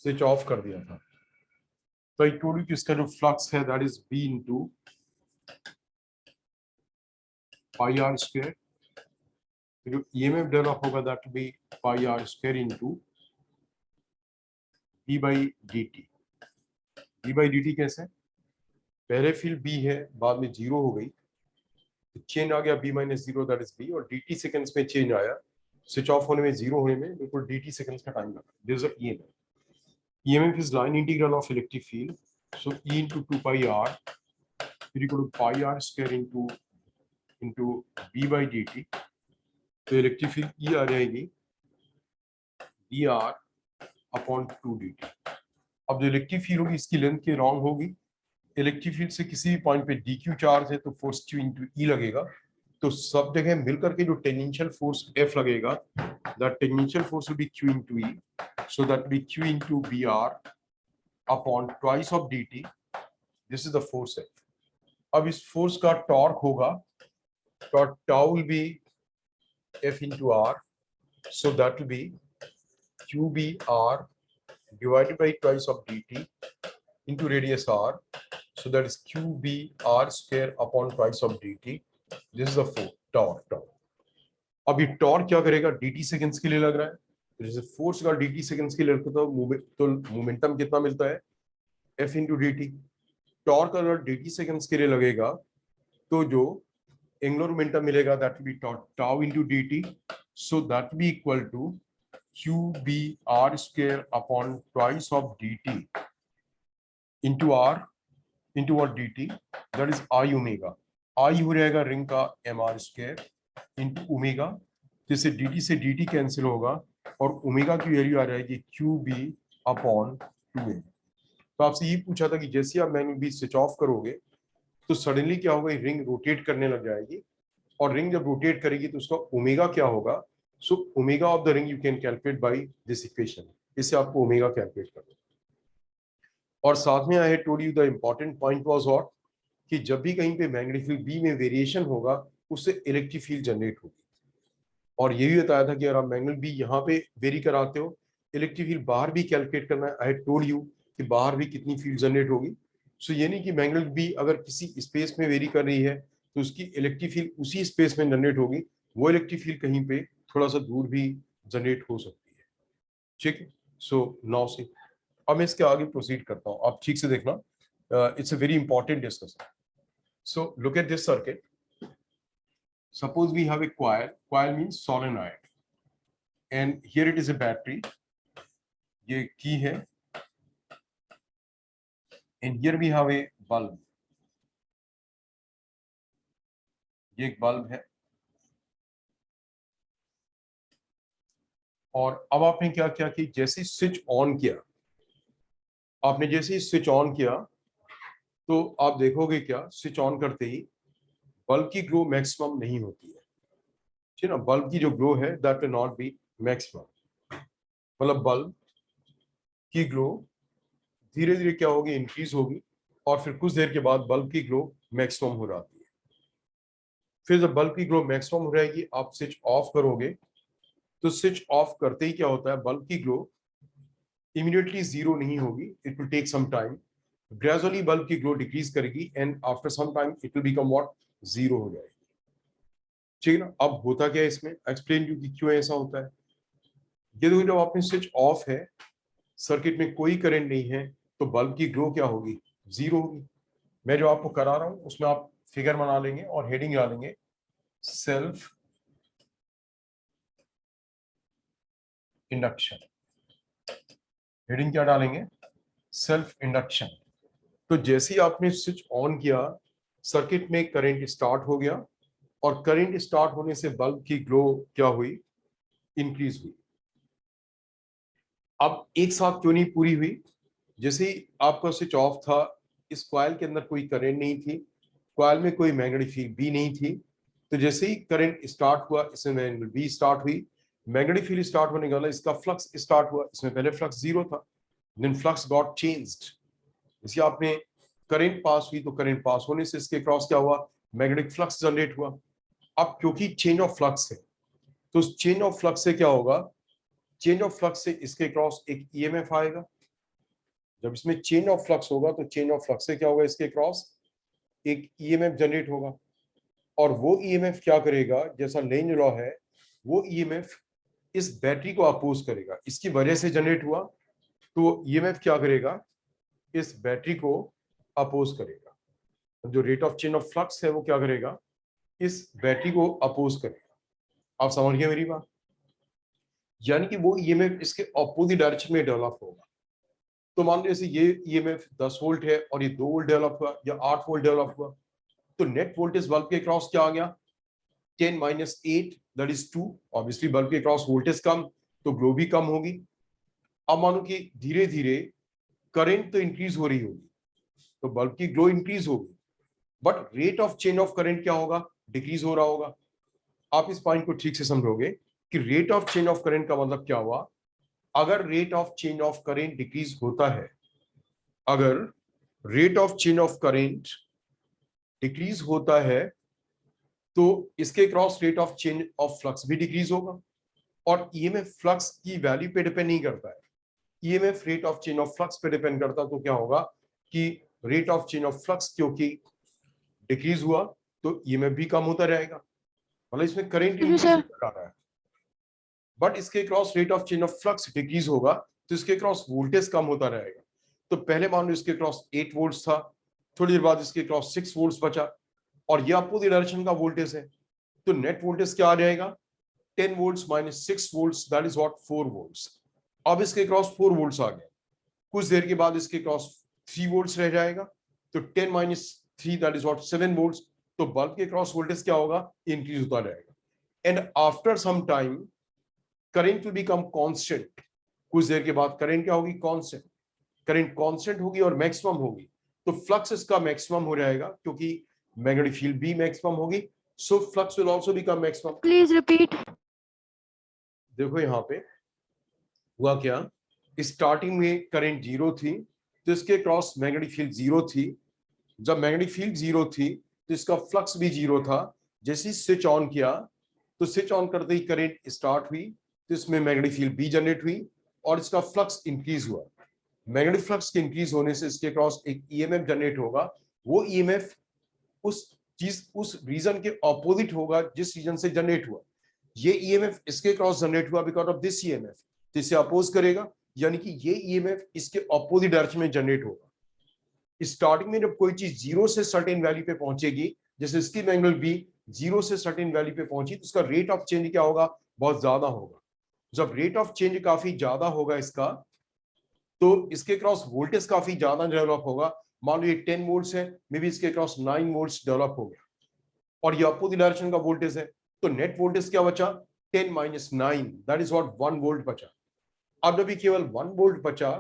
Switch off कर दिया था, तो आई टोल्ड यू कि इसका जो फ्लक्स है that is B into pi are square, जो ईएमएफ डेवलप होगा that B pi are square into D by D T. D by D T कैसे, पहले फील्ड बी है, बाद में जीरो हो गई, चेंज आ गया B minus zero that is B, और dt सेकंड्स में चेंज आया, स्विच ऑफ होने में जीरो होने में बिल्कुल dt सेकंड्स का टाइम लगा। This is EMF is line integral of electric field, so E into 2 pi r is equal to pi r square into b by dt। तो electric field E आ जाएगी dr upon 2dt। अब जो electric field होगी इसकी length के wrong होगी, electric field से किसी भी पॉइंट पे dq चार्ज है तो फोर्स q इंटू ई लगेगा, तो सब जगह मिलकर के जो टेंजेंशियल फोर्स F लगेगा, that tangential force will be q into E, so that will be q into B R upon twice of dt। This is the force F। अब इस फोर्स का टॉर्क होगा, तो tau will be F into R, so that will be q b r divided by twice of dt into radius r, so that is q b r square upon twice of dt। this is the torque। अब ये torque क्या करेगा, dt seconds के लिए लग रहा है, तो जैसे फोर्स का dt सेकंड्स के लिए लगता है तो मोमेंटम कितना मिलता है, f into D T. Torque अगर dt सेकंड्स के लिए लगेगा तो जो एंगुलर मोमेंटम मिलेगा that will be tau into dt, so that be equal to q b r square upon twice of dt into r into what dt, that is I omega. I हो जाएगा ring का mr square into omega, जिससे dt से dt cancel होगा और omega की value आ जाएगी qb upon 2a। तो आपसे ये पूछा था कि जैसे आप मैग्नेट बी स्विच ऑफ करोगे तो सडनली क्या होगा, रिंग रोटेट करने लग जाएगी, और रिंग जब रोटेट करेगी तो उसका ओमेगा क्या होगा, so omega of the ring you can calculate by this equation. इससे आपको ओमेगा कैलकुलेट करना। और साथ में I had told you the important point was what, कि जब भी कहीं पे मैग्नेटिक फील्ड बी में वेरिएशन होगा उससे इलेक्ट्रिक फील्ड जनरेट होगी। और ये भी बताया था कि अगर आप मैग्नेट बी यहाँ पे वेरी कराते हो, इलेक्ट्रिक फील्ड बाहर भी कैलकुलेट करना है। आई हैड टोल्ड यू कि बाहर भी कितनी फील्ड जनरेट होगी। सो ये नहीं कि मैग्नेट बी अगर किसी स्पेस में वेरी कर रही है तो उसकी इलेक्ट्रिक फील्ड उसी स्पेस में जनरेट होगी, वो इलेक्ट्रिक फील्ड कहीं पे थोड़ा सा दूर भी जनरेट हो सकती है। ठीक है, सो नाउ से अब मैं इसके आगे प्रोसीड करता हूँ, आप ठीक से देखना, it's a very important discussion. So look at this circuit. Suppose we have a coil, coil means solenoid, and here it is a battery, ये key है, and here we have a bulb, ये एक bulb है। और अब आपने क्या किया कि जैसे स्विच ऑन किया, आपने जैसे ही स्विच ऑन किया तो आप देखोगे क्या, स्विच ऑन करते ही बल्ब की ग्लो मैक्सिमम नहीं होती है, ठीक है ना। बल्ब की जो ग्लो है that will not be maximum, मतलब बल्ब की ग्लो धीरे धीरे क्या होगी, इंक्रीज होगी, और फिर कुछ देर के बाद बल्ब की ग्लो मैक्सिमम हो जाती है। फिर जब बल्ब की ग्लो मैक्सिमम हो जाएगी, आप स्विच ऑफ करोगे, तो स्विच ऑफ करते ही क्या होता है, बल्ब की ग्लो इमीडिएटली जीरो नहीं होगी, it will take some time, gradually bulb की ग्लो डिक्रीज करेगी, and after some time it will become what, zero हो जाएगी। ठीक है ना। अब होता क्या है इसमें, एक्सप्लेन यू कि क्यों ऐसा होता है। ये देखो, जब आपने स्विच ऑफ है, सर्किट में कोई करंट नहीं है, तो बल्ब की ग्लो क्या होगी, जीरो होगी। मैं जो आपको करा रहा हूं उसमें आप फिगर बना लेंगे और हेडिंग डालेंगे सेल्फ इंडक्शन। हेडिंग क्या डालेंगे, सेल्फ इंडक्शन। तो जैसे ही आपने स्विच ऑन किया, सर्किट में करंट स्टार्ट हो गया, और करंट स्टार्ट होने से बल्ब की ग्लो क्या हुई, इंक्रीज हुई। अब एक साथ क्यों नहीं पूरी हुई, जैसे ही आपका स्विच ऑफ था, इस कॉइल के अंदर कोई करंट नहीं थी, कॉइल में कोई मैग्नेटिक फील्ड भी नहीं थी, तो जैसे ही करंट स्टार्ट हुआ, इसमें मैग्नेटिक बी स्टार्ट हुई, मैग्नेटिक फील्ड स्टार्ट होने वाला, इसका फ्लक्स स्टार्ट हुआ, इसमें पहले फ्लक्स जीरो था, देन फ्लक्स गॉट चेंज्ड। इसी आपने करंट पास हुई, तो करंट पास होने से इसके क्रॉस क्या हुआ, मैग्नेटिक फ्लक्स जनरेट हुआ। अब क्योंकि चेंज ऑफ फ्लक्स है, तो चेंज ऑफ फ्लक्स से क्या होगा, चेंज ऑफ फ्लक्स से इसके क्रॉस एक ईएमएफ आएगा, जब इसमें चेंज ऑफ फ्लक्स होगा तो चेंज ऑफ फ्लक्स से क्या होगा, इसके क्रॉस एक ईएमएफ जनरेट होगा, और वो ईएमएफ क्या करेगा, जैसा लेंज लॉ है, वो ईएमएफ इस बैटरी को अपोज करेगा, इसकी वजह से जनरेट हुआ, तो ईएमएफ क्या करेगा, इस बैटरी को अपोज करेगा। जो rate of change of flux है वो क्या करेगा, इस बैटरी को अपोज करेगा। आप समझ गए मेरी बात? यानी कि वो ईएमएफ इसके ऑपोजिट डायरेक्शन में डेवलप होगा। तो मान लीजिए ये ईएमएफ 10 वोल्ट है और ये 2 वोल्ट डेवलप हुआ या 8 वोल्ट डेवलप हुआ, तो नेट वोल्टेज बल्ब के क्रॉस क्या आ गया, 10 minus 8 that is 2। Obviously bulb के क्रॉस वोल्टेज कम तो ग्लो भी कम होगी। अब मानो कि धीरे धीरे करंट तो इंक्रीज हो रही होगी तो बल्ब की ग्लो इंक्रीज होगी, but rate of change of current क्या होगा, डिक्रीज हो रहा होगा। आप इस पॉइंट को ठीक से समझोगे कि rate of change of current का मतलब क्या हुआ, अगर rate of change of current decrease होता है, अगर rate of change of current decrease होता है तो इसके cross rate of change of flux भी डिक्रीज होगा, और ईएमएफ फ्लक्स की वैल्यू पे डिपेंड नहीं करता है, EMF rate of change of flux पे डिपेंड करता। तो क्या होगा कि rate of change of flux क्योंकि डिक्रीज हुआ तो ईएमएफ भी कम होता रहेगा, मतलब इसमें करंट इंक्रीज होता जा रहा है, बट इसके cross rate of change of flux decrease होगा तो इसके क्रॉस वोल्टेज कम होता रहेगा। तो पहले मान लो इसके क्रॉस 8 वोल्ट था, थोड़ी देर बाद इसके क्रॉस 6 वोल्ट बचा, और ये अपोजिट डायरेक्शन का वोल्टेज है, तो नेट वोल्टेज क्या आ जाएगा, 10 volt minus 6 volt that is what 4 volt. अब इसके क्रॉस 4 वोल्ट आ गया, कुछ देर के बाद इसके क्रॉस 3 वोल्ट रह जाएगा, तो 10 minus 3 that is what 7 volt. तो बल्ब के क्रॉस वोल्टेज क्या होगा, इंक्रीज होता रहेगा, and after some time current will become constant. कुछ देर के बाद करंट क्या होगी, कांस्टेंट। करंट कांस्टेंट होगी और मैक्सिमम होगी, तो फ्लक्स इसका मैक्सिमम हो जाएगा क्योंकि मैग्नेटिक फील्ड भी मैक्सिमम होगी, so flux will also become maximum. Please repeat. देखो यहाँ पे हुआ क्या, स्टार्टिंग में करंट 0 थी तो इसके क्रॉस मैग्नेटिक फील्ड 0 थी, जब मैग्नेटिक फील्ड 0 थी तो इसका फ्लक्स भी 0 था। जैसे ही स्विच ऑन किया तो स्विच ऑन करते ही करंट स्टार्ट हुई तो इसमें मैग्नेटिक फील्ड भी जनरेट हुई और इसका फ्लक्स इंक्रीज हुआ। मैग्नेटिक फ्लक्स के इंक्रीज होने से इसके क्रॉस एक ईएमएफ जनरेट होगा, वो ईएमएफ उस रीजन के ऑपोजिट होगा जिस रीजन से जनरेट हुआ। ये ईएमएफ इसके क्रॉस जनरेट हुआ बिकॉज ऑफ दिस ईएमएफ, तो इसे अपोज करेगा, यानी कि ये ईएमएफ इसके ऑपोजिट डायरेक्शन में जनरेट होगा। स्टार्टिंग में जब कोई चीज 0 से सर्टेन वैल्यू पे पहुंचेगी, जैसे इसकी एंगल भी 0 से सर्टेन वैल्यू पे पहुंची, तो उसका रेट ऑफ चेंज क्या होगा, बहुत ज्यादा होगा। जब रेट ऑफ चेंज काफी ज्यादा होगा इसका, तो इसके क्रॉस वोल्टेज काफी ज्यादा डेवलप होगा। मान लो ये 10 वोल्ट्स है, मे बी इसके क्रॉस 9 वोल्ट्स डेवलप हो गया, और ये अपोजिट डायरेक्शन का वोल्टेज है, तो नेट वोल्टेज क्या बचा, 10 minus 9 that is what 1 volt बचा। अब जब केवल 1 वोल्ट बचा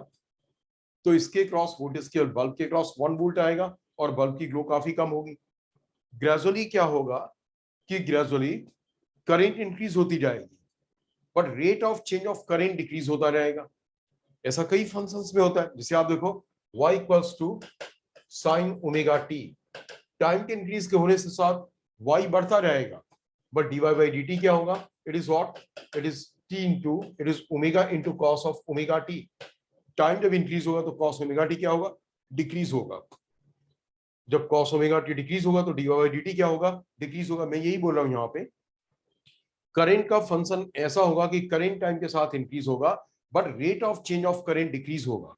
तो इसके क्रॉस वोल्टेज केवल बल्ब के क्रॉस 1 वोल्ट आएगा और बल्ब की ग्लो काफी कम होगी। ग्रेजुअली क्या होगा कि ग्रेजुअली करंट इंक्रीज होती जाएगी, but rate of change of current decrease होता रहेगा। ऐसा कई फंक्शंस में होता है, जैसे आप देखो y equals to sine omega T, time के इंक्रीज के होने से साथ y बढ़ता रहेगा, बट dy बाई dt क्या होगा, it is what, it is t into it is omega into cos of omega T. Time जब इंक्रीज होगा तो कॉस ओमेगा टी क्या होगा, डिक्रीज होगा। जब कॉस ओमेगा टी डिक्रीज होगा तो dy बाई dt क्या होगा, डिक्रीज होगा। मैं यही बोल रहा हूं यहाँ पे, करंट का फंक्शन ऐसा होगा कि करंट टाइम के साथ इंक्रीज होगा but rate of change of current decrease होगा,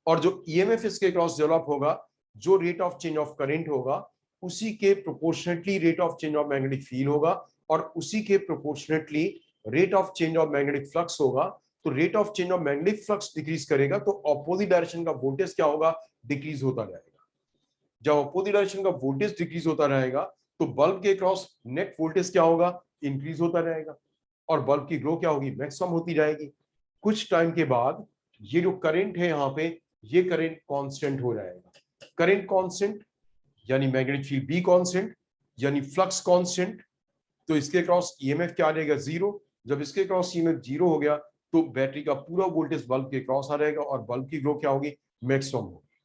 और जो ईएमएफ इसके क्रॉस डेवलप होगा, जो rate of change of current होगा उसी के proportionately rate of change of magnetic field होगा, और उसी के proportionately rate of change of magnetic flux होगा। तो rate of change of magnetic flux decrease करेगा तो ऑपोजिट डायरेक्शन का वोल्टेज क्या होगा, डिक्रीज होता जाएगा। जब ऑपोजिट डायरेक्शन का वोल्टेज डिक्रीज होता रहेगा तो बल्ब के क्रॉस नेट वोल्टेज क्या होगा, इंक्रीज होता रहेगा, और बल्ब की ग्लो क्या होगी, मैक्सिमम होती जाएगी। कुछ टाइम के बाद ये जो करंट है यहाँ पे, ये करंट कांस्टेंट हो जाएगा। करंट कांस्टेंट यानी मैग्नेटिक फील्ड भी कांस्टेंट, यानी फ्लक्स कांस्टेंट, तो इसके क्रॉस ईएमएफ क्या आ जाएगा, 0। जब इसके क्रॉस ईएमएफ 0 हो गया तो बैटरी का पूरा वोल्टेज बल्ब के क्रॉस आ जाएगा और बल्ब की ग्लो क्या होगी, मैक्सिमम होगी।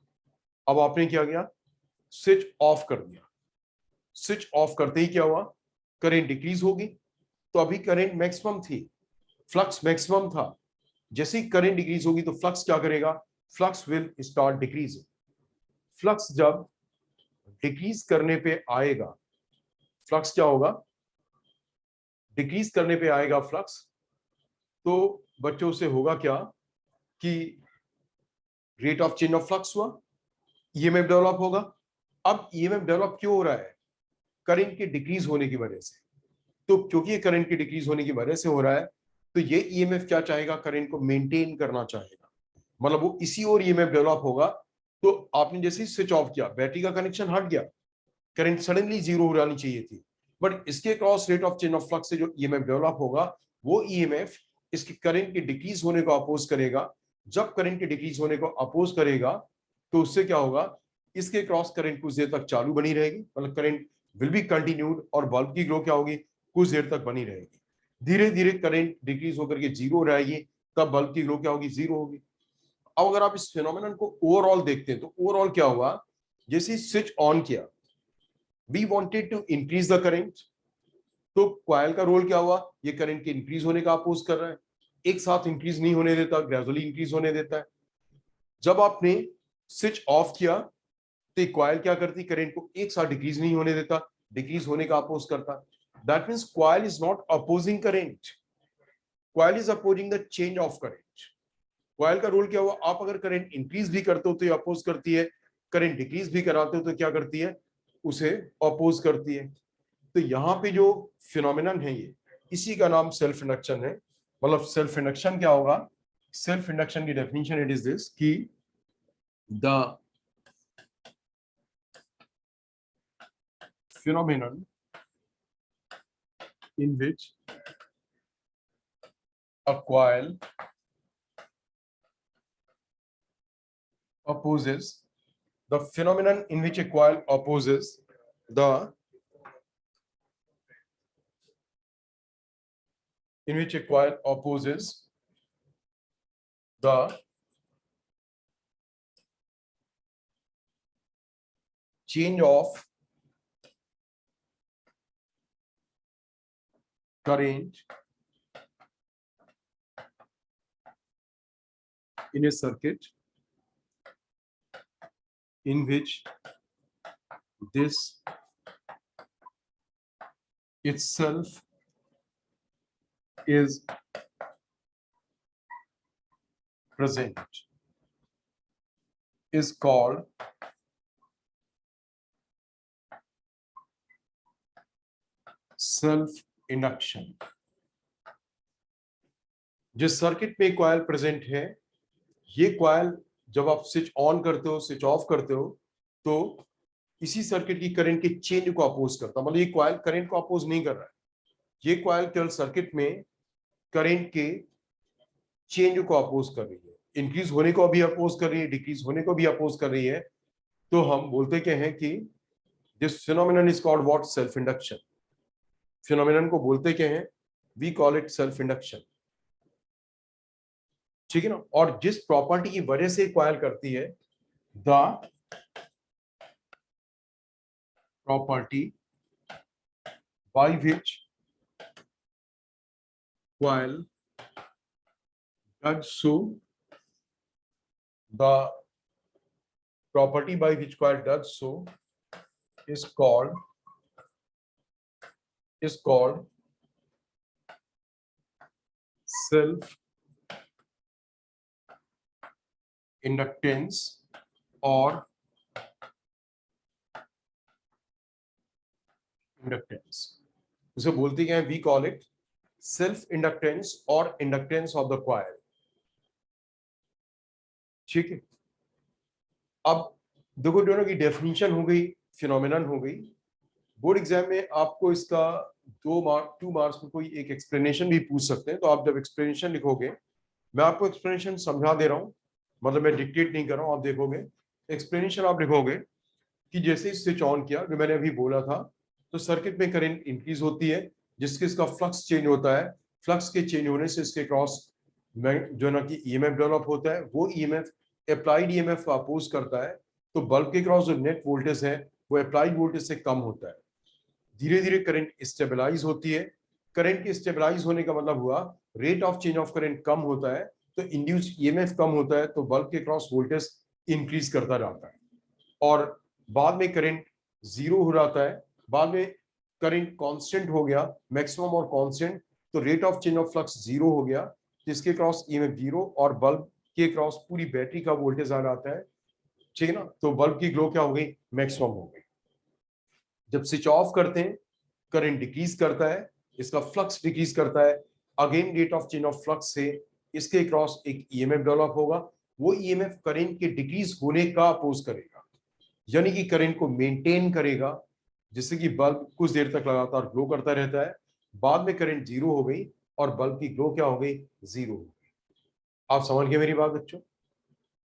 अब आपने क्या किया, स्विच ऑफ कर दिया। स्विच ऑफ करते ही क्या हुआ, करंट डिक्रीज होगी, तो अभी करंट मैक्सिमम थी, फ्लक्स मैक्सिमम था। जैसे ही करंट डिक्रीज होगी तो फ्लक्स क्या करेगा, flux will start decreasing. Flux जब डिक्रीज करने पे आएगा, फ्लक्स क्या होगा, डिक्रीज करने पे आएगा फ्लक्स, तो बच्चों से होगा क्या कि rate of change of flux हुआ, ईएमएफ डेवलप होगा। अब ईएमएफ डेवलप क्यों हो रहा है, करंट के डिक्रीज होने की वजह से। तो क्योंकि ये करंट के डिक्रीज होने की वजह से हो रहा है, तो ये ईएमएफ क्या चाहेगा, करंट को मेंटेन करना चाहेगा, मतलब वो इसी और ईएमएफ डेवलप होगा। तो आपने जैसे ही स्विच ऑफ किया, बैटरी का कनेक्शन हट गया, करंट सडनली जीरो हो जानी चाहिए थी, बट इसके cross rate of change of flux से जो ईएमएफ डेवलप होगा, वो ईएमएफ इसके करंट के डिक्रीज होने को अपोज करेगा। जब करंट के डिक्रीज होने को अपोज करेगा, तो उससे क्या होगा, इसके क्रॉस करंट कुछ देर तक चालू बनी रहेगी, मतलब करंट विल बी कंटिन्यूड, और बल्ब की ग्लो क्या होगी, कुछ देर तक बनी रहेगी। धीरे धीरे करंट डिक्रीज होकर के जीरो हो जाएगी, तब बल्ब की ग्लो क्या होगी, जीरो होगी। अब अगर आप इस फिनोमेनन को ओवरऑल देखते हैं, तो ओवरऑल क्या हुआ, जैसे स्विच ऑन किया, we wanted to increase the current, तो कॉइल का रोल क्या हुआ, ये करंट के इंक्रीज होने का अपोज कर रहा है, एक साथ इंक्रीज नहीं होने देता, ग्रेजुअली इंक्रीज होने देता है। जब आपने स्विच ऑफ किया, तो कॉइल क्या करती, करंट को एक साथ डिक्रीज नहीं होने देता, डिक्रीज होने का अपोज करता। That means coil is not opposing current, coil is opposing the change of current. Coil का रोल क्या हुआ, आप अगर करंट इंक्रीज भी करते हो तो ये अपोज करती है, करंट डिक्रीज भी कराते हो तो क्या करती है, उसे अपोज करती है। तो यहाँ पे जो फिनोमिनन है, ये इसी का नाम सेल्फ इंडक्शन है। मतलब सेल्फ इंडक्शन क्या होगा, सेल्फ इंडक्शन की डेफिनेशन इट इज दिस कि the phenomenon in which a coil opposes the phenomenon in which a coil opposes the in which a coil opposes the change of current in a circuit in which this itself is present is called self induction. जिस circuit में coil present है, ये coil जब आप switch on करते हो, switch off करते हो, तो इसी सर्किट की करंट के चेंज को अपोज करता, मतलब ये कॉइल करंट को अपोज नहीं कर रहा है, ये कॉइल केवल सर्किट में करंट के चेंज को अपोज कर रही है, इंक्रीज होने को भी अपोज कर रही है, डिक्रीज होने को भी अपोज कर रही है। तो हम बोलते क्या है कि this phenomenon is called what, self induction. Phenomenon को बोलते क्या है, we call it self induction, ठीक है ना। और जिस प्रॉपर्टी की वजह से कॉइल करती है, the property by which coil does so, the property by which coil does so is called self inductance or inductance। उसे बोलते हैं, we call it self inductance और इंडक्टेंस ऑफ द कॉइल, ठीक है। अब देखो, दोनों की डेफिनेशन हो गई, फिनोमिनन हो गई। बोर्ड एग्जाम में आपको इसका 2 मार्क्स में कोई एक एक्सप्लेनेशन भी पूछ सकते हैं, तो आप जब एक्सप्लेनेशन लिखोगे, मैं आपको एक्सप्लेनेशन समझा दे रहा हूं, मतलब मैं डिक्टेट नहीं कर रहा हूं, आप देखोगे एक्सप्लेनेशन, आप लिखोगे कि जैसे ही स्विच ऑन किया, जो मैंने अभी बोला था, तो सर्किट में करंट इंक्रीज होती है, जिसके इसका फ्लक्स चेंज होता है, फ्लक्स के चेंज होने से इसके क्रॉस जो ना कि ईएमएफ डेवलप होता है, वो ईएमएफ अप्लाइड ईएमएफ को अपोज करता है, तो बल्ब के क्रॉस जो नेट वोल्टेज है वो अप्लाइड वोल्टेज से कम होता है। धीरे धीरे करंट स्टेबलाइज होती है, करंट के स्टेबलाइज होने का मतलब हुआ rate of change of current कम होता है, तो इंड्यूस्ड ईएमएफ कम होता है तो बल्ब के क्रॉस वोल्टेज इंक्रीज करता जाता है और बाद में करंट जीरो हो जाता है, बाद में करंट कांस्टेंट हो गया मैक्सिमम और कांस्टेंट, तो rate of change of flux zero हो गया, जिसके क्रॉस ईएमएफ जीरो और बल्ब के क्रॉस पूरी बैटरी का वोल्टेज आ जाता है, ठीक है ना। तो बल्ब की ग्लो क्या हो गई, मैक्सिमम हो गई। जब स्विच ऑफ करते हैं करंट डिक्रीज करता है, इसका फ्लक्स डिक्रीज करता है, again rate of change of flux से इसके क्रॉस एक ईएमएफ डेवलप होगा, वो ईएमएफ करंट के डिक्रीज होने का अपोज करेगा, यानी कि करंट को मेंटेन करेगा, जिससे कि बल्ब कुछ देर तक लगातार ग्लो करता रहता है। बाद में करंट जीरो हो गई और बल्ब की ग्लो क्या हो गई, जीरो हो गई। आप समझ गए मेरी बात बच्चों,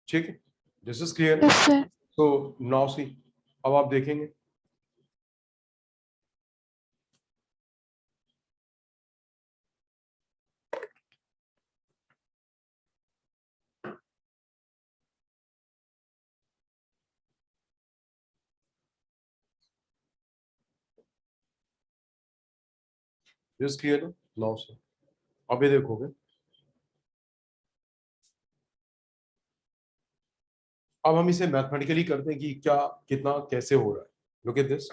ठीक है, दिस इज क्लियर। तो नाउ सी, अब आप देखेंगे दिस क्लियर है, नाउ सी अब ये देखोगे, अब हम इसे मैथमेटिकली करते हैं कि क्या कितना कैसे हो रहा है। लुक एट दिस,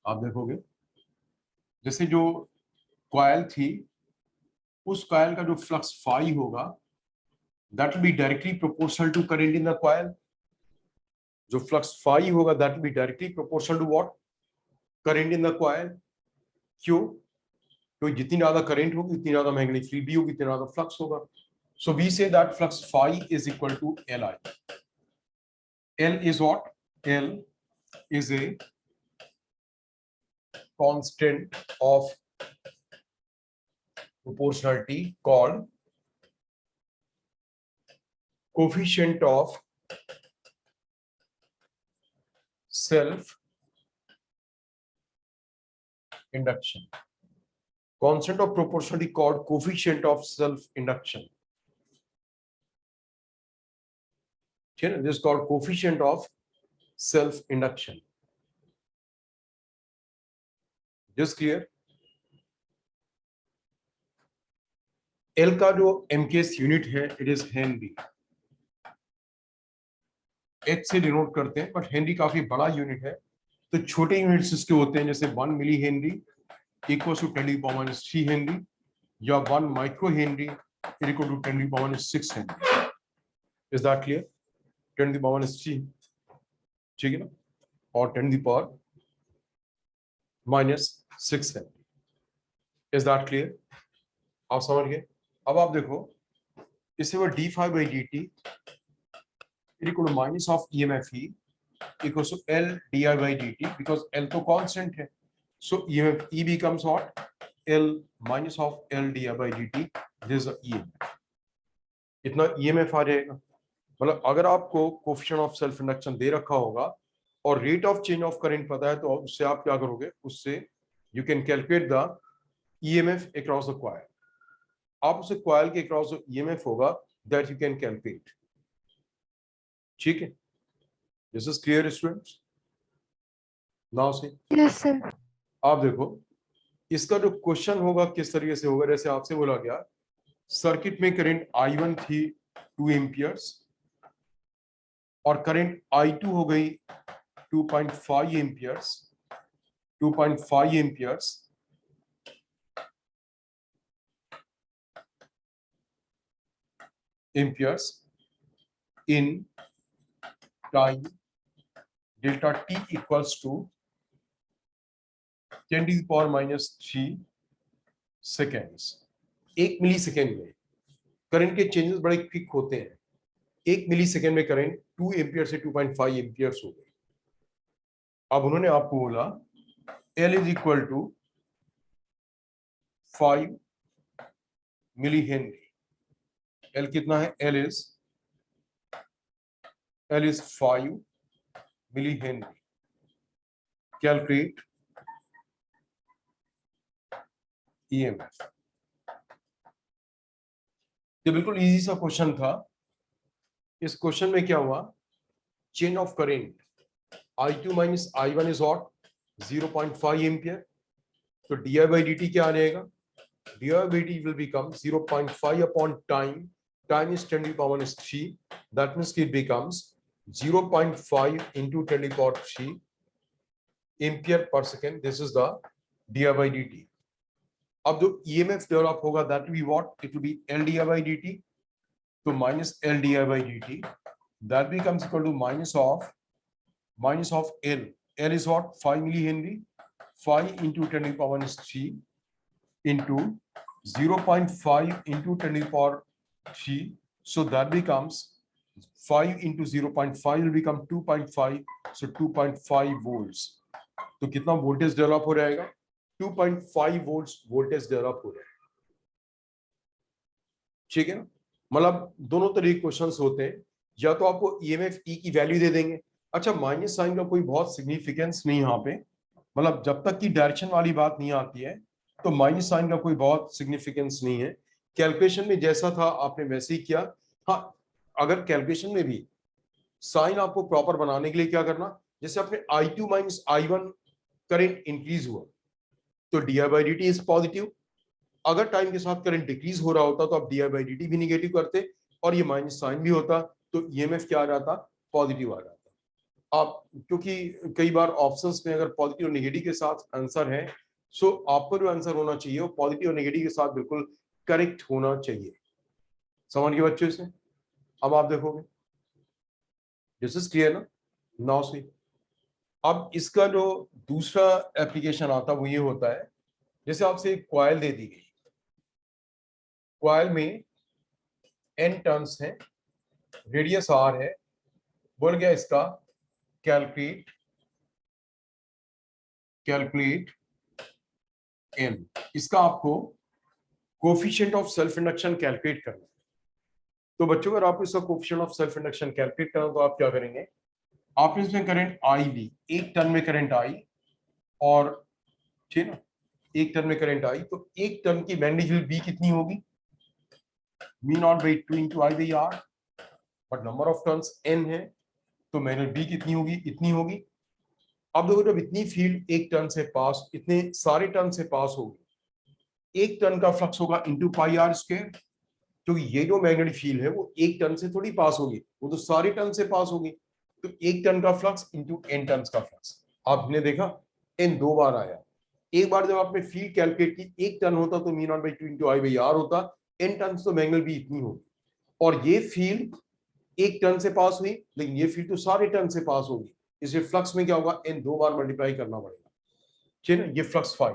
आप देखोगे जैसे जो कॉइल थी उस कॉइल का जो फ्लक्स फाई होगा that will be directly proportional to current in the coil. जो फ्लक्स फाई होगा that will be directly proportional to what, current in the coil. क्यों, तो जितनी ज्यादा करंट होगी उतनी ज्यादा मैग्नेटिक फील्ड भी होगी, उतना ज्यादा फ्लक्स होगा। So we say that flux phi is equal to L I. L is what, L is a constant of proportionality called coefficient of self induction. Constant of proportionality called coefficient of self induction. This is called coefficient of self induction. Just clear? L का जो MKS unit है it is Henry, H से denote करते हैं, but Henry काफी बड़ा unit है, तो छोटे यूनिट्स इसके होते हैं, जैसे 1 milli henry equal to 10⁻³ henry, या 1 micro henry equal to 10⁻⁶ henry. Is that clear? 10⁻⁶, ठीक है ना, और 10⁻⁻⁶ हेनरी। Is that clear? आप समझ गए? अब आप देखो इससे वो d∅dt equal to minus of EMF E equals to L di/dt, because L तो कांस्टेंट है, so EMF E becomes what, L minus of L di/dt, this is EMF। इतना EMF आ जाएगा। मतलब अगर आपको कोएफिशिएंट ऑफ सेल्फ इंडक्शन दे रखा होगा और rate of change of current पता है, तो उससे आप क्या करोगे, उससे you can calculate the EMF across the coil. आप उसे कॉइल के अक्रॉस जो EMF होगा दैट यू कैन कैलकुलेट, ठीक है। This is clear students? Now see, yes sir. आप देखो इसका जो क्वेश्चन होगा किस तरीके से होगा, जैसे आपसे बोला गया सर्किट में करंट I1 थी 2 एम्पियर्स और करंट I2 हो गई 2.5 amperes, 2.5 amperes, in time delta t equals to 10⁻³ seconds. 1 milli second में करंट के चेंजेस बड़े क्विक होते हैं। 1 मिली सेकेंड में करंट 2 एम्पियर से 2.5 एम्पियर्स हो गई। अब उन्होंने आपको बोला L is equal to 5 milli henry. L कितना है, L is 5 milli henry. Calculate EMF। ये बिल्कुल इजी सा क्वेश्चन था। इस क्वेश्चन में क्या हुआ, change of current I2 minus I1 is what, 0.5 ampere, तो di/dt क्या आ जाएगा, D will become 0.5 upon time. Time is 10 to the power minus 3. That means it becomes 0.5 into 10 to the power 3 ampere per second. This is the di by dt. अब जो EMF develop होगा that will be what? It will be L di by dt. So minus L di by dt. That becomes equal to minus of L. L is what? 5 millihenry. 5 into 10 to the power minus 3 into 0.5 into 10 to the power 3. So that becomes 5 into 0.5 will become 2.5. So 2.5 volts. तो कितना voltage develop हो जाएगा? 2.5 volts voltage develop हो जाएगा. ठीक है ना? मतलब दोनों तरह के क्वेश्चंस होते हैं. या तो आपको ईएमएफ ई की वैल्यू दे देंगे. अच्छा, माइनस साइन का कोई बहुत सिग्निफिकेंस नहीं यहाँ पे. मतलब जब तक की डायरेक्शन वाली बात नहीं आती है तो माइनस साइन का कोई बहुत सिग्निफिकेंस नहीं है. कैलकुलेशन में जैसा था आपने वैसे ही किया. हाँ, अगर कैलकुलेशन में भी साइन आपको प्रॉपर बनाने के लिए क्या करना, जैसे अपने I2 minus I1 current increase हुआ तो D I by D T is positive. अगर टाइम के साथ करंट डिक्रीज हो रहा होता तो आप D I by D T भी निगेटिव करते और ये माइनस साइन भी होता तो ईएमएफ क्या आ जाता? पॉजिटिव आ जाता. आप क्योंकि कई बार ऑप्शंस में अगर पॉजिटिव और नेगेटिव के साथ आंसर है, सो आपको जो आंसर होना चाहिए वो पॉजिटिव और नेगेटिव के साथ बिल्कुल करेक्ट होना चाहिए. समझ गए बच्चों से? अब आप देखोगे दिस इज क्लियर ना? नाउ सी, अब इसका जो दूसरा एप्लीकेशन आता वो ये होता है, जैसे आपसे एक कॉइल दे दी गई. कॉइल में n टर्न्स हैं, रेडियस r है. बोल गया इसका कैलकुलेट n. इसका आपको coefficient of self induction calculate करना है. तो बच्चों अगर आप इसका coefficient of self induction calculate करना तो आप क्या करेंगे, आप इसमें करंट I ली, एक टर्न में करंट I, और ठीक ना, एक टर्न में करंट I, तो एक टर्न की मैग्नीट्यूड B कितनी होगी? Mu naught by 2 into I by R. But number of turns n है तो मैग्नीट्यूड B कितनी होगी? इतनी होगी. अब देखो जब इतनी फील्ड एक टर्न से पास, इतने सारे टर्न से पास होगी, एक टर्न का फ्लक्स होगा इंटू पाई आर स्क्वायर. क्योंकि ये जो मैग्नेटिक फील्ड है वो एक टर्न से थोड़ी पास होगी, वो तो सारे टर्न से पास होगी. तो एक टर्न का फ्लक्स इंटू n टर्न का फ्लक्स. आपने देखा n दो बार आया. एक बार जब आपने फील्ड कैलकुलेट की, एक टर्न होता तो mu naught by 2 into I by R होता. n टर्न तो मैग्नेटिक भी इतनी होगी. और ये फील्ड एक टर्न से पास हुई, लेकिन ये फील्ड तो सारे टर्न से पास होगी. इसलिए फ्लक्स में क्या होगा? n दो बार मल्टीप्लाई करना पड़ेगा. ठीक है ना? ये फ्लक्स फाई.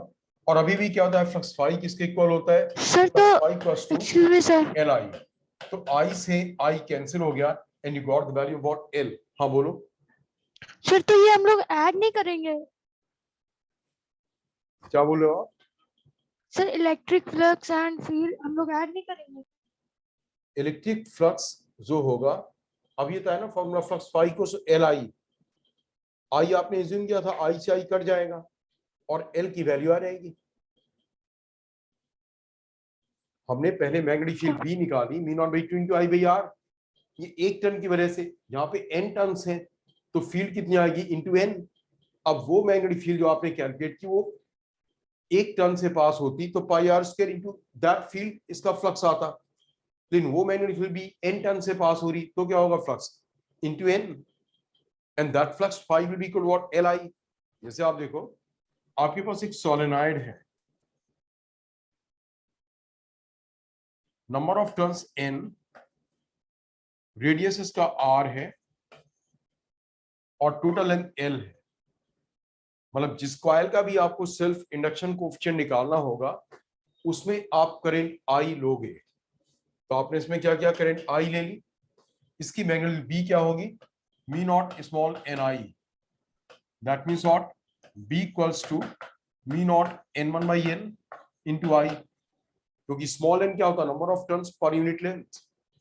और अभी भी क्या होता है? फ्लक्स फाई किसके इक्वल होता है? सर तो excuse me sir, L I. तो आई से आई कैंसिल हो गया and you got the value about L. हाँ बोलो सर तो ये हम लोग ऐड नहीं करेंगे क्या बोल रहे हो आप? Sir? Electric flux and field हम लोग ऐड नहीं करेंगे? इलेक्ट्रिक फ्लक्स जो होगा, अब ये था ना फॉर्मूला, फ्लक्स फाई को एल आई. आई आपने एज्यूम किया था आई से आई कट जाएगा और एल की वैल्यू आ जाएगी. हमने पहले मैग्नेटिक फील्ड बी निकाली, mu naught by 2 into I by R. ये एक टर्न की वजह से यहाँ पे n टर्न्स हैं तो फील्ड कितनी आएगी? Into n. अब वो मैग्नेटिक फील्ड जो आपने कैलकुलेट की वो एक टर्न से पास होती तो pi are square into that field इसका फ्लक्स आता. लेकिन वो मैग्नेटिक फील्ड भी n टर्न से पास हो रही तो क्या होगा? Flux into n. And that flux phi will be equal what? L I. जैसे आप देखो आपके पास एक सोलेनॉइड है, number of turns n, radius इसका r है और टोटल लेंथ l है. मतलब जिस कॉइल का भी आपको सेल्फ इंडक्शन कोएफिशिएंट निकालना होगा उसमें आप करंट I लोगे. तो आपने इसमें क्या किया? करंट I ले ली. इसकी मैग्नीट्यूड B क्या होगी? Mu naught small ni. That means what? B equals to mu naught n1 by n into I. क्योंकि स्मॉल n क्या होता है? नंबर ऑफ टर्न्स पर यूनिट लेंथ.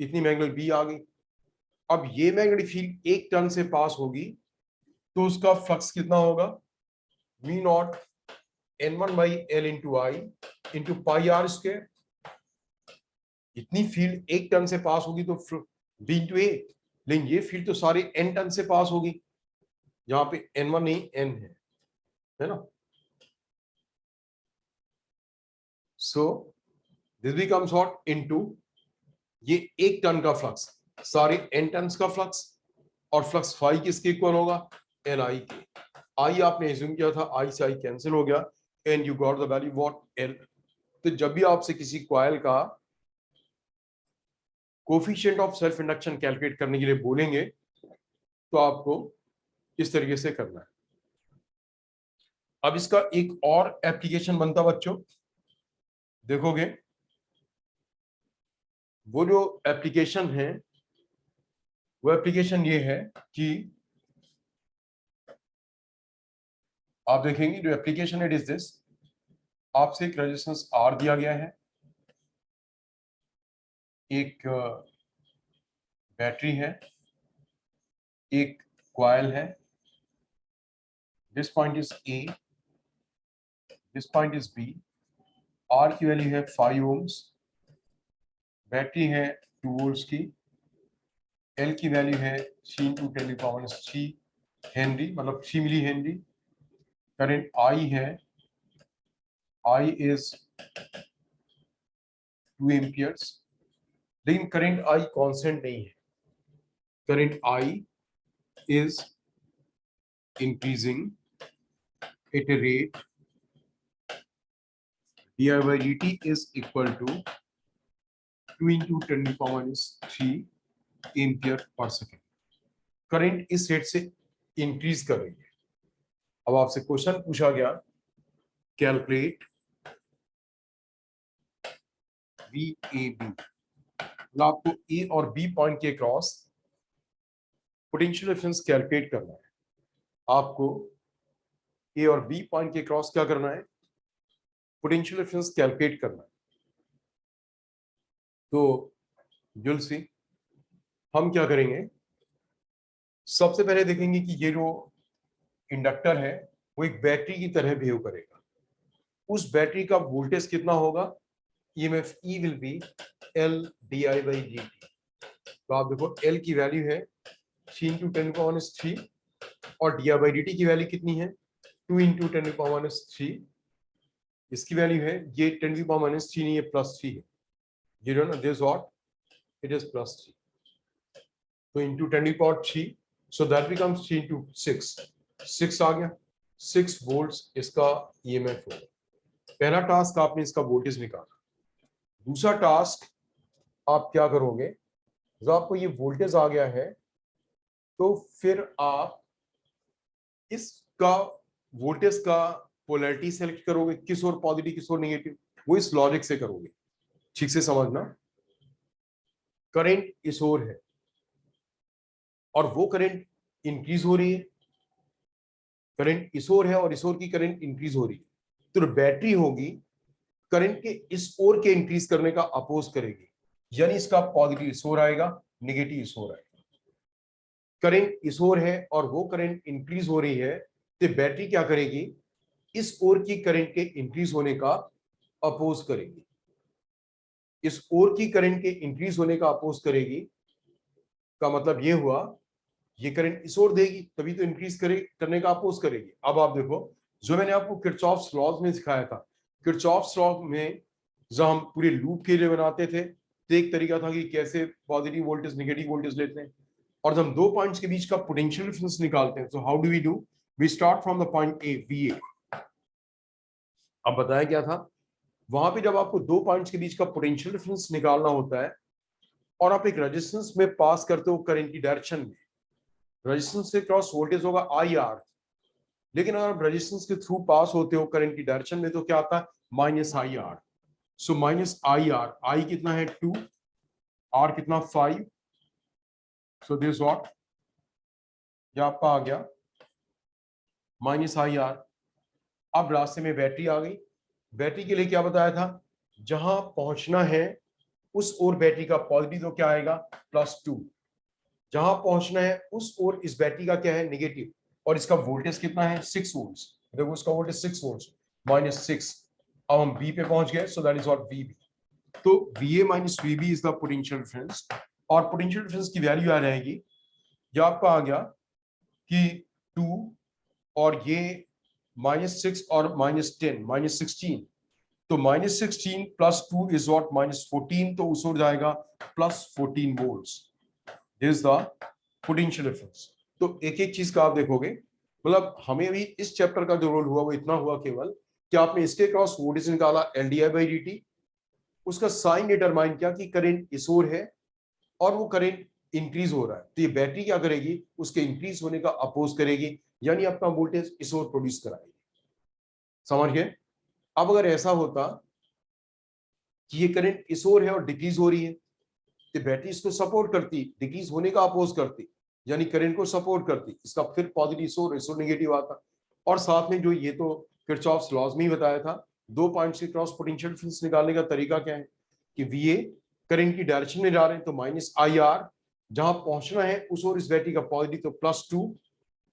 इतनी मैग्नीट्यूड B आ गई. अब ये मैग्नेटिक फील्ड एक टर्न से पास होगी तो उसका फ्लक्स कितना होगा? Mu naught n1 by l into I into pi are square. इतनी फील्ड एक टर्न से पास होगी तो b इंटू ए. लेकिन ये फील्ड तो सारे n टर्न से पास होगी, यहाँ पे n1 नहीं n है ना? So this becomes what into ये 1 टन का फ्लक्स, सारे n टन का फ्लक्स, और फ्लक्स फाई किसके इक्वल होगा, एल आई के। आई आपने एज्यूम किया था, आई से आई कैंसिल हो गया and you got the value what L. तो जब भी आपसे किसी कॉइल का coefficient of self induction calculate करने के लिए बोलेंगे तो आपको इस तरीके से करना है। अब इसका एक और एप्लीकेशन बनता बच्चों, देखोगे वो जो एप्लीकेशन है वो एप्लीकेशन ये है कि आप देखेंगे जो एप्लीकेशन इट इज दिस, आपसे एक रेजिस्टेंस आर दिया गया है, एक बैटरी है, एक कॉइल है, this point is A, this point is B, R की वैल्यू है 5 ohms, बैटरी है 2 volts की, एल की वैल्यू है 3 हेनरी, मतलब 3 मिली हेनरी, करंट आई है, आई इज 2 एम्पियर्स, लेकिन करंट आई कांस्टेंट नहीं है, current I is increasing at a rate di by dt is equal to 2 into 10 to the power minus 3 ampere per second. Current इस rate से increase कर रही है। अब आपसे क्वेश्चन पूछा गया, कैलकुलेट VAB, मतलब आपको ए और बी पॉइंट के क्रॉस पोटेंशियल डिफरेंस कैलकुलेट करना है। आपको ए और बी पॉइंट के क्रॉस क्या करना है, पोटेंशियल डिफरेंस कैलकुलेट करना है। तो you'll see हम क्या करेंगे, सबसे पहले देखेंगे कि ये जो इंडक्टर है वो एक बैटरी की तरह बिहेव करेगा। उस बैटरी का वोल्टेज कितना होगा, EMF E will be L di by dt। तो आप देखो L की वैल्यू है 3 into 10 to the power minus 3 और di by dt की वैल्यू कितनी है 2 into 10 to the power minus 3। इसकी वैल्यू है ये 10 to the power minus 3 नहीं, ये +3 है। You don't know this what? It is +3. So into 10 to the power 3, so that becomes 3 into 6. 6 आ गया, 6 volts इसका EMF होगा। पहला टास्क आपने इसका वोल्टेज निकाला। दूसरा टास्क आप क्या करोगे, जब आपको ये वोल्टेज आ गया है तो फिर आप इसका वोल्टेज का पोलैरिटी सेलेक्ट करोगे, किस ओर पॉजिटिव किस ओर नेगेटिव, वो इस लॉजिक से करोगे। ठीक से समझना, करंट इस ओर है और वो करंट इंक्रीज हो रही है, करंट इस ओर है और इस ओर की करंट इंक्रीज हो रही है, तो बैटरी होगी करंट के इस ओर के इंक्रीज करने का अपोज करेगी, यानी इसका पॉजिटिव इस ओर आएगा, नेगेटिव इस ओर आएगा। करंट इस ओर है और वो करंट इंक्रीज हो रही है, तो बैटरी क्या करेगी, इस ओर की करंट के इंक्रीज होने का अपोज करेगी। इस ओर की करंट के इंक्रीज होने का अपोज करेगी का मतलब ये हुआ, ये करंट इस ओर देगी तभी तो इंक्रीज करने का अपोज करेगी। अब आप देखो, जो मैंने आपको किरचॉफ्स लॉज में सिखाया था, किरचॉफ्स लॉ में जब हम पूरे लूप के लिए बनाते थे तो एक तरीका था कि कैसे पॉजिटिव वोल्टेज नेगेटिव वोल्टेज लेते हैं, और जब हम दो पॉइंट्स के बीच का पोटेंशियल डिफरेंस निकालते हैं, तो how do we start from the point A VA। अब बताया क्या था, वहां पे जब आपको दो पॉइंट्स के बीच का पोटेंशियल डिफरेंस निकालना होता है और आप एक रेजिस्टेंस में पास करते हो करंट की डायरेक्शन में, रेजिस्टेंस से क्रॉस वोल्टेज होगा IR, लेकिन अगर आप रेजिस्टेंस के थ्रू पास होते हो करंट की डायरेक्शन में तो क्या आता है -IR। सो -IR, I कितना है 2, R कितना 5, सो दिस व्हाट, ये आपका आ गया -IR। अब रास्ते में बैटरी आ गई, बैटरी के लिए क्या बताया था, जहां पहुंचना है उस ओर बैटरी का पॉजिटिव तो क्या आएगा +2, जहां पहुंचना है उस ओर इस बैटरी का क्या है नेगेटिव, और इसका वोल्टेज कितना है 6 वोल्ट्स। देखो इसका वोल्टेज 6 वोल्ट्स -6। अब हम बी पे पहुंच गए, so that is what VB। तो VA minus VB is the potential difference, और पोटेंशियल डिफरेंस की वैल्यू आ जाएगी, ये आपका आ गया कि 2 और ये -6 और -10 -16, तो -16 + 2 इज व्हाट -14, तो उस ओर जाएगा +14 volts. This is the potential difference. तो एक एक चीज का आप देखोगे, मतलब हमें अभी इस चैप्टर का जो रोल हुआ वो इतना हुआ केवल कि आपने इसके क्रॉस वोल्टेज निकाला LdI/dt, उसका साइन डिटरमाइन किया कि करंट इस ओर है और वो करंट इंक्रीज हो रहा है, तो ये बैटरी क्या करेगी, उसके इंक्रीज होने का अपोज करेगी, यानी अपना वोल्टेज इस ओर प्रोड्यूस कराएगी। समझ गए? अब अगर ऐसा होता कि ये करंट इस ओर है और डिक्रीज हो रही है, तो बैटरी इसको सपोर्ट करती, डिक्रीज होने का अपोज करती, यानी करंट को सपोर्ट करती, इसका फिर पॉजिटिव इस ओर नेगेटिव आता। और साथ में जो ये तो किरचॉफ्स लॉज में ही बताया था, 2 पॉइंट से क्रॉस पोटेंशियल डिफरेंस निकालने का तरीका क्या है कि VA करंट की डायरेक्शन में जा रहे हैं तो -IR, जहां पहुंचना है उस ओर इस बैटरी का पॉजिटिव तो +2,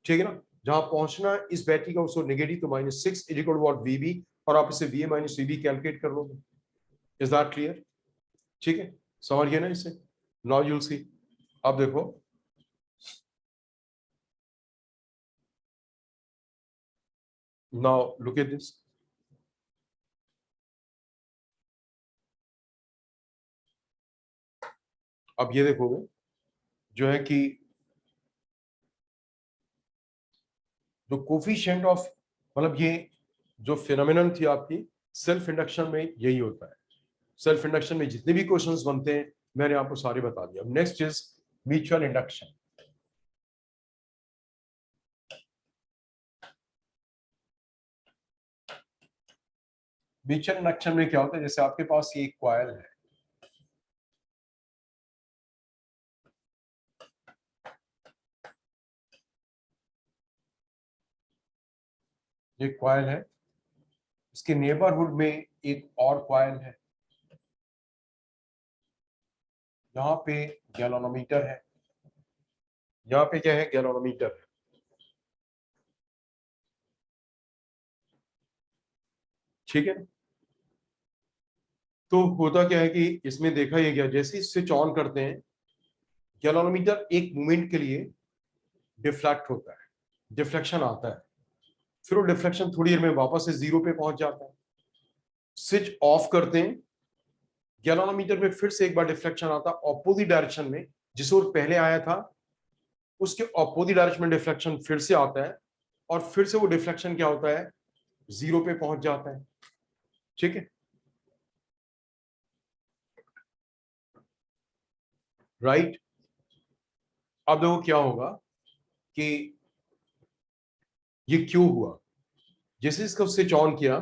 ठीक है ना, जहां पहुंचना है इस बैटरी का उस ओर नेगेटिव तो -6 इक्वल व्हाट VB, और आप इसे VA - VB कैलकुलेट कर लोगे। Is that clear? ठीक है, समझ गए ना इसे? Now you will see. अब देखो, नाउ लुक एट दिस। अब ये देखोगे जो है कि जो कोफिशिएंट ऑफ, मतलब ये जो फिनोमिनन थी आपकी सेल्फ इंडक्शन में, यही होता है। सेल्फ इंडक्शन में जितने भी क्वेश्चंस बनते हैं मैंने आपको सारे बता दिया। Next is mutual induction. Mutual induction में क्या होता है, जैसे आपके पास ये एक कॉइल है, ये कॉइल है, इसके नेबरहुड में एक और कॉइल है, यहाँ पे गैलोनोमीटर है, यहाँ पे क्या है, गैलोनोमीटर है, ठीक है। तो होता क्या है कि इसमें देखा ये गया, जैसे ही स्विच ऑन करते हैं गैलोनोमीटर एक मोमेंट के लिए डिफ्लेक्ट होता है, डिफ्लेक्शन आता है, फिर वो डिफ्लेक्शन थोड़ी देर में वापस से 0 पे पहुंच जाता है। स्विच ऑफ करते हैं, गैलोनोमीटर में फिर से एक बार डिफ्लेक्शन आता है ऑपोजिट डायरेक्शन में, जिस ओर पहले आया था उसके ऑपोजिट डायरेक्शन में डिफ्लेक्शन फिर से आता है, और फिर से वो डिफ्लेक्शन क्या होता है, 0 पे पहुंच जाता है, ठीक है, राइट। अब देखो क्या होगा कि ये क्यों हुआ। जैसे इसका स्विच ऑन किया,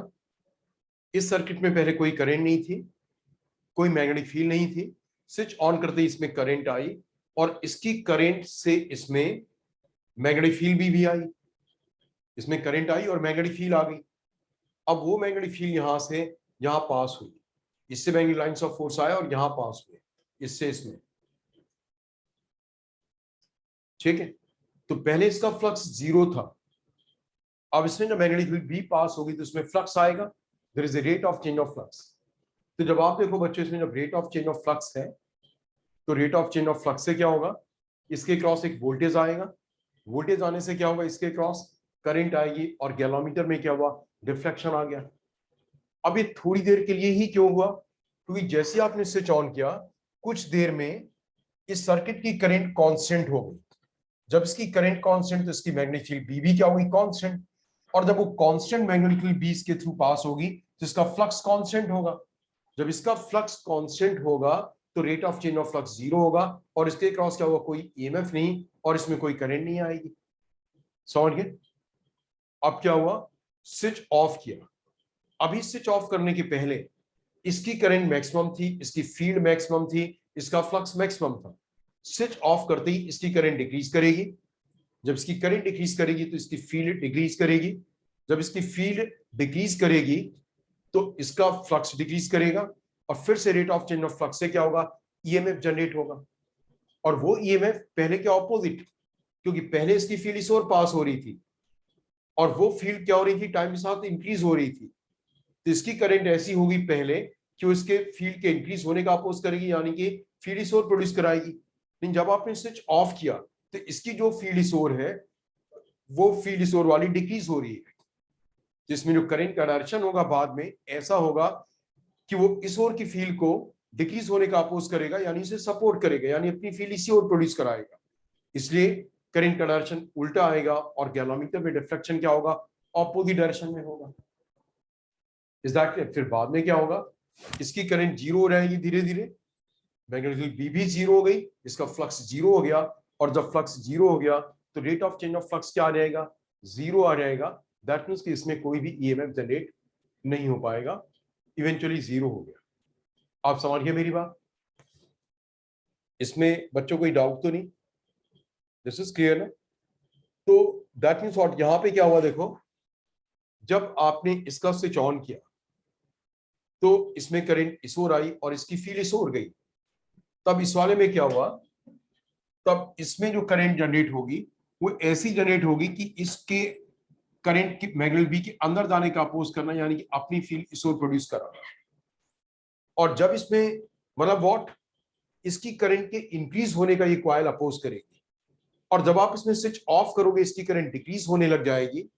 इस सर्किट में पहले कोई करंट नहीं थी, कोई मैग्नेटिक फील्ड नहीं थी, स्विच ऑन करते ही इसमें करंट आई, और इसकी करंट से इसमें मैग्नेटिक फील्ड भी आई, इसमें करंट आई और मैग्नेटिक फील्ड आ गई। अब वो मैग्नेटिक फील्ड यहां से यहां पास हुई, इससे मैग्नेटिक लाइंस ऑफ फोर्स आया और यहां पास हुए, इससे इसमें, ठीक है। तो पहले इसका फ्लक्स 0 था, अब इसमें जब मैग्नेटिक फील्ड भी पास होगी तो इसमें फ्लक्स आएगा, there is a rate of change of flux. तो जब आप देखो बच्चों, इसमें जब rate of change of flux है, तो rate of change of flux से क्या होगा, इसके क्रॉस एक वोल्टेज आएगा, वोल्टेज आने से क्या होगा, इसके क्रॉस करंट आएगी, और गैलोमीटर में क्या हुआ, डिफ्लेक्शन आ गया। अब ये थोड़ी देर के लिए ही क्यों हुआ, क्योंकि जैसे आपने स्विच ऑन किया कुछ देर में इस सर्किट की करंट कांस्टेंट हो गई। जब इसकी करंट कांस्टेंट, तो इसकी मैग्नेटिक फील्ड बी भी क्या होगी, कांस्टेंट, और जब वो कांस्टेंट मैग्नेटिक फील्ड बी इसके थ्रू पास होगी तो इसका फ्लक्स कांस्टेंट होगा। जब इसका फ्लक्स कांस्टेंट होगा तो rate of change of flux 0 होगा, और इसके क्रॉस क्या होगा, कोई ईएमएफ नहीं, और इसमें कोई करंट नहीं आएगी। समझ गए? अब क्या हुआ, स्विच ऑफ किया, अभी स्विच ऑफ करने के पहले इसकी करंट मैक्सिमम थी, इसकी फील्ड मैक्सिमम थी, इसका फ्लक्स मैक्सिमम था। स्विच ऑफ करते ही इसकी करंट डिक्रीज करेगी, जब इसकी करंट डिक्रीज करेगी तो इसकी फील्ड डिक्रीज करेगी, जब इसकी फील्ड डिक्रीज करेगी तो इसका फ्लक्स डिक्रीज करेगा, और फिर से rate of change of flux से क्या होगा, ईएमएफ जनरेट होगा, और वो ईएमएफ पहले के ऑपोजिट, क्योंकि पहले इसकी फील्ड इस ओर पास हो रही थी और वो फील्ड क्या हो रही थी, टाइम के साथ इंक्रीज हो रही थी, तो इसकी करंट ऐसी होगी पहले कि उसके फील्ड के इंक्रीज होने का अपोज करेगी, यानी कि फील्ड इस ओर प्रोड्यूस कराएगी। लेकिन जब आपने स्विच ऑफ किया तो इसकी जो फील्ड इस ओर है वो फील्ड इस ओर वाली डिक्रीज हो रही है, जिसमें जो करंट का डायरेक्शन होगा बाद में ऐसा होगा कि वो इस ओर की फील्ड को डिक्रीज होने का अपोज करेगा, यानी इसे सपोर्ट करेगा, यानी अपनी फील्ड इसी ओर प्रोड्यूस कराएगा। इसलिए करंट का डायरेक्शन उल्टा आएगा और गैलोमीटर में डिफ्लेक्शन क्या होगा, ऑपोजिट डायरेक्शन में होगा। Is that clear? फिर बाद में क्या होगा, इसकी करंट जीरो हो जाएगी धीरे धीरे, मैग्नेटिक बी भी जीरो हो गई, इसका फ्लक्स जीरो हो गया, और जब फ्लक्स जीरो हो गया तो rate of change of flux क्या आ जाएगा, जीरो आ जाएगा। दैट मीन्स कि इसमें कोई भी ईएमएफ जनरेट नहीं हो पाएगा, इवेंचुअली जीरो हो गया। आप समझिए मेरी बात, इसमें बच्चों कोई डाउट तो नहीं? दिस इज क्लियर ना? तो दैट मीन्स व्हाट, यहां पे क्या हुआ देखो, जब आपने इसका स्विच ऑन किया तो इसमें करंट इस ओर आई और इसकी फील्ड इस ओर गई। तब इस वाले में क्या हुआ, तब इसमें जो करंट जनरेट होगी वो ऐसी जनरेट होगी कि इसके करंट की मैग्नेटिक बी के अंदर जाने का अपोज करना, यानी कि अपनी फील्ड इस ओर प्रोड्यूस कराना। और जब इसमें मतलब व्हाट, इसकी करंट के इंक्रीज होने का ये कॉइल अपोज करेगी, और जब आप इसमें स्विच ऑफ करोगे इसकी करंट डिक्रीज होने लग जाएगी,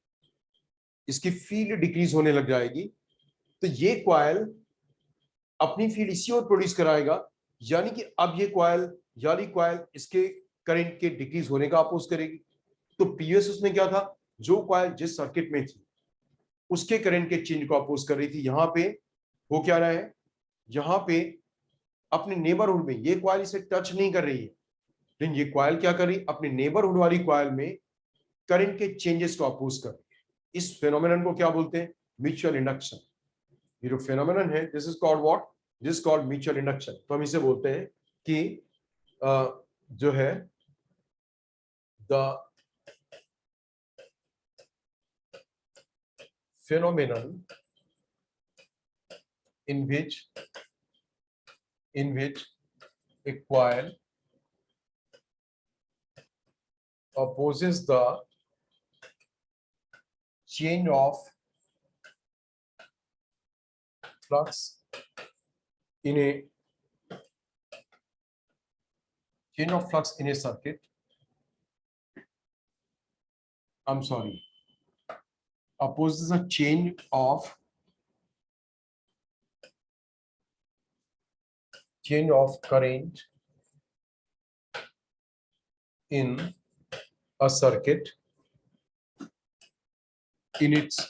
इसकी फील्ड डिक्रीज होने लग जाएगी, तो ये कॉइल अपनी फील्ड इसी ओर प्रोड्यूस कराएगा, यानी कि अब ये कॉइल यानी कॉइल इसके करंट के डिक्रीज होने का अपोज करेगी। तो पीएस उसमें क्या था, जो कॉइल जिस सर्किट में थी उसके करंट के चेंज को अपोज कर रही थी, यहां पे हो क्या रहा है, यहां पे अपने नेबरहुड में ये कॉइल इसे टच नहीं कर रही है, लेकिन ये कॉइल क्या कर रही, अपने नेबरहुड वाली कॉइल में करंट के चेंजेस को अपोज कर रही है। इस फेनोमेनन को क्या बोलते हैं, म्यूचुअल इंडक्शन। ये जो फेनोमेनन है this is called what, this called mutual induction. तो हम इसे बोलते हैं कि जो है the phenomenon in which a coil opposes the change of flux in a circuit. I'm sorry, opposes a change of current in a circuit in its